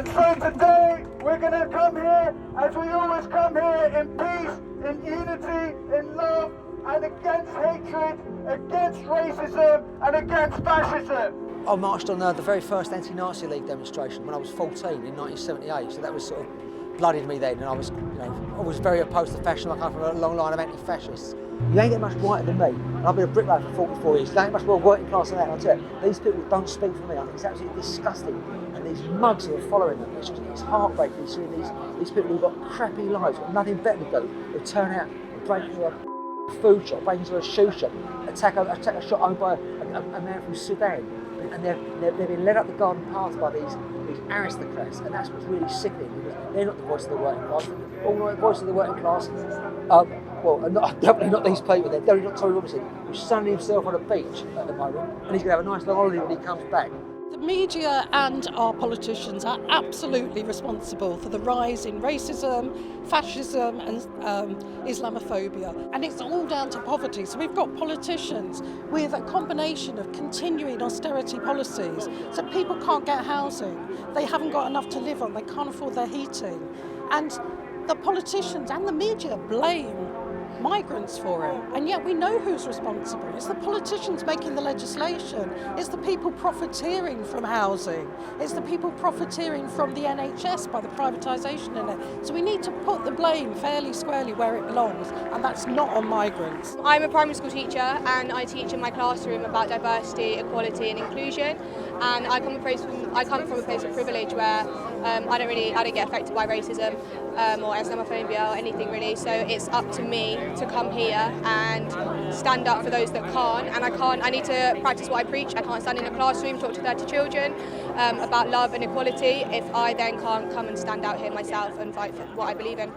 And so today, we're going to come here, as we always come here, in peace, in unity, in love, and against hatred, against racism, and against fascism. I marched on the very first anti-Nazi League demonstration when I was 14 in 1978, so that was sort of blooded me then, and I was very opposed to fascism. I come from a long line of anti-fascists. You ain't get much whiter than me, and I've been a bricklayer for 44 years. You ain't much more working class than that, and I'll tell you, these people don't speak for me. I think it's absolutely disgusting. And these mugs who are following them, it's heartbreaking seeing these people who've got crappy lives, got nothing better to do. They turn out and break into a food shop, break into a shoe shop, attack a shop owned by a man from Sudan. And they've been led up the garden path by these aristocrats, and that's what's really sickening, because they're not the voice of the working class. All the voice of the working class, definitely not these people. They're definitely not Tory Robinson, who's sunning himself on a beach at the moment, and he's going to have a nice long holiday when he comes back. The media and our politicians are absolutely responsible for the rise in racism, fascism and Islamophobia. And it's all down to poverty. So we've got politicians with a combination of continuing austerity policies. So people can't get housing, they haven't got enough to live on, they can't afford their heating. And the politicians and the media blame migrants for it, and yet we know who's responsible. It's the politicians making the legislation, it's the people profiteering from housing, it's the people profiteering from the NHS by the privatisation in it. So we need to put the blame fairly squarely where it belongs, and that's not on migrants. I'm a primary school teacher and I teach in my classroom about diversity, equality and inclusion, and I come from a place of privilege where I don't get affected by racism or Islamophobia or anything really, so it's up to me to come here and stand up for those that can't, and I need to practice what I preach. I can't stand in a classroom, talk to 30 children about love and equality if I then can't come and stand out here myself and fight for what I believe in.